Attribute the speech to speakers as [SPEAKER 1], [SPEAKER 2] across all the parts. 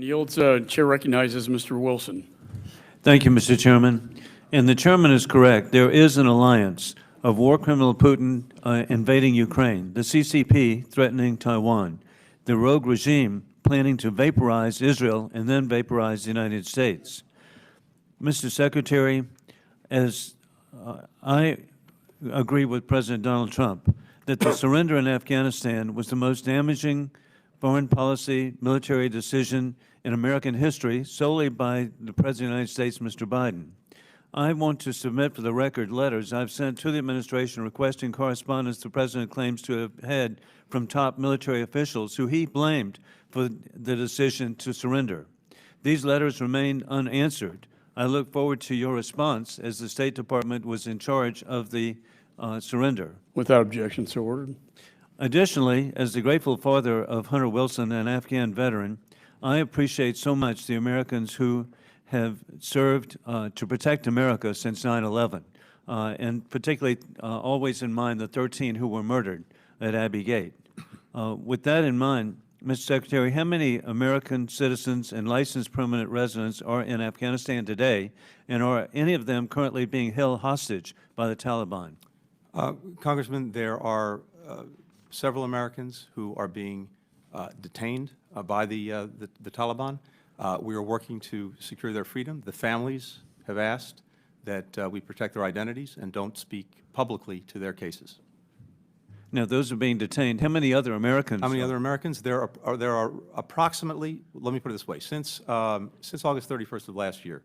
[SPEAKER 1] Yields. Chair recognizes Mr. Wilson.
[SPEAKER 2] Thank you, Mr. Chairman. And the chairman is correct. There is an alliance of war criminal Putin invading Ukraine, the CCP threatening Taiwan, the rogue regime planning to vaporize Israel and then vaporize the United States. Mr. Secretary, as I agree with President Donald Trump that the surrender in Afghanistan was the most damaging foreign policy military decision in American history solely by the President of the United States, Mr. Biden. I want to submit for the record letters I've sent to the administration requesting correspondence the President claims to have had from top military officials who he blamed for the decision to surrender. These letters remain unanswered. I look forward to your response as the State Department was in charge of the surrender.
[SPEAKER 1] Without objection, so ordered.
[SPEAKER 2] Additionally, as the grateful father of Hunter Wilson, an Afghan veteran, I appreciate so much the Americans who have served to protect America since 9/11, and particularly always in mind the 13 who were murdered at Abbey Gate. With that in mind, Mr. Secretary, how many American citizens and licensed permanent residents are in Afghanistan today, and are any of them currently being held hostage by the Taliban?
[SPEAKER 3] Congressman, there are several Americans who are being detained by the Taliban. We are working to secure their freedom. The families have asked that we protect their identities and don't speak publicly to their cases.
[SPEAKER 2] Now, those are being detained. How many other Americans?
[SPEAKER 3] How many other Americans? There are approximately, let me put it this way, since August 31st of last year,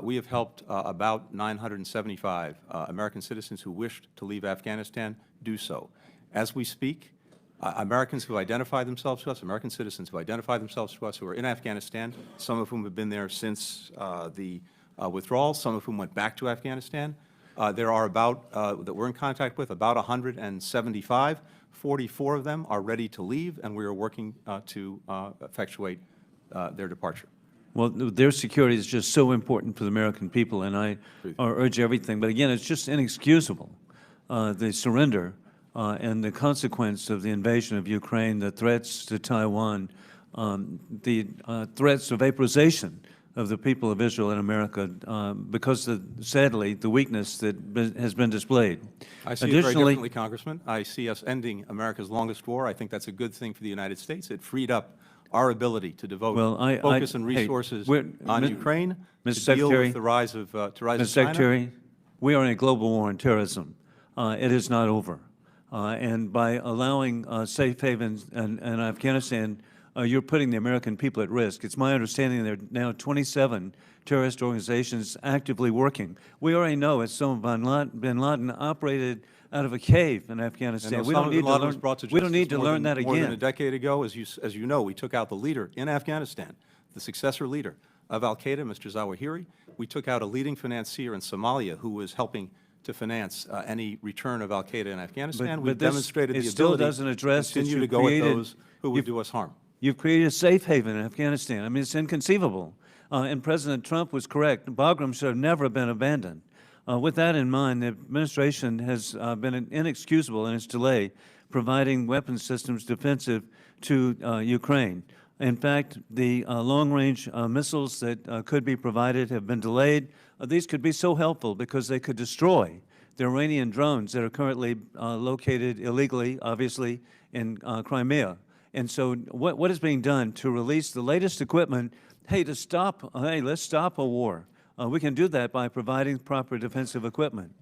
[SPEAKER 3] we have helped about 975 American citizens who wished to leave Afghanistan do so. As we speak, Americans who identify themselves to us, American citizens who identify themselves to us who are in Afghanistan, some of whom have been there since the withdrawal, some of whom went back to Afghanistan. There are about, that we're in contact with, about 175. 44 of them are ready to leave, and we are working to effectuate their departure.
[SPEAKER 2] Well, their security is just so important for the American people, and I urge everything. But again, it's just inexcusable, the surrender and the consequence of the invasion of Ukraine, the threats to Taiwan, the threats of vaporization of the people of Israel and America because, sadly, the weakness that has been displayed.
[SPEAKER 3] I see it very differently, Congressman. I see us ending America's longest war. I think that's a good thing for the United States. It freed up our ability to devote focus and resources on Ukraine to deal with the rise of China.
[SPEAKER 2] Secretary, we are in a global war on terrorism. It is not over. And by allowing safe havens in Afghanistan, you're putting the American people at risk. It's my understanding there are now 27 terrorist organizations actively working. We already know Osama bin Laden operated out of a cave in Afghanistan. We don't need to learn that again.
[SPEAKER 3] More than a decade ago, as you know, we took out the leader in Afghanistan, the successor leader of al-Qaeda, Mr. Zawahiri. We took out a leading financier in Somalia who was helping to finance any return of al-Qaeda in Afghanistan. We demonstrated the ability to continue to go at those who would do us harm.
[SPEAKER 2] You've created a safe haven in Afghanistan. I mean, it's inconceivable. And President Trump was correct. Bagram should have never been abandoned. With that in mind, the administration has been inexcusable in its delay providing weapon systems defensive to Ukraine. In fact, the long-range missiles that could be provided have been delayed. These could be so helpful because they could destroy the Iranian drones that are currently located illegally, obviously, in Crimea. And so what is being done to release the latest equipment, let's stop a war. We can do that by providing proper defensive equipment.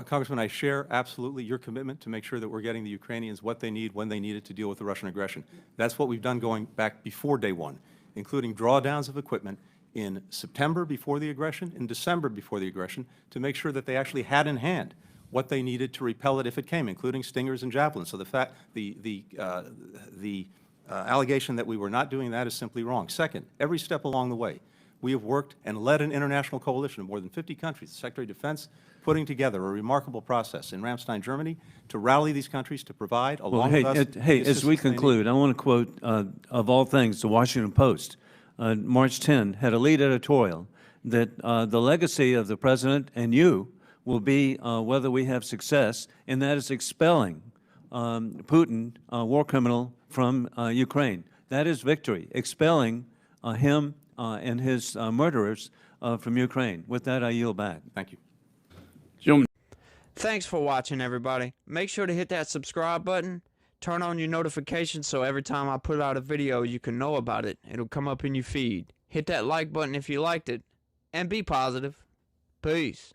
[SPEAKER 3] Congressman, I share absolutely your commitment to make sure that we're getting the Ukrainians what they need, when they need it to deal with the Russian aggression. That's what we've done going back before day one, including drawdowns of equipment in September before the aggression, in December before the aggression, to make sure that they actually had in hand what they needed to repel it if it came, including Stingers and Javelins. So the allegation that we were not doing that is simply wrong. Second, every step along the way, we have worked and led an international coalition of more than 50 countries, the Secretary of Defense, putting together a remarkable process in Ramstein, Germany, to rally these countries to provide, along with us.
[SPEAKER 2] As we conclude, I want to quote, of all things, the Washington Post. March 10 had a lead editorial that the legacy of the President and you will be whether we have success, and that is expelling Putin, war criminal, from Ukraine. That is victory. Expelling him and his murderers from Ukraine. With that, I yield back.
[SPEAKER 3] Thank you.
[SPEAKER 1] Gentleman,
[SPEAKER 4] Thanks for watching, everybody. Make sure to hit that subscribe button. Turn on your notifications so every time I put out a video, you can know about it. It'll come up in your feed. Hit that like button if you liked it. And be positive. Peace.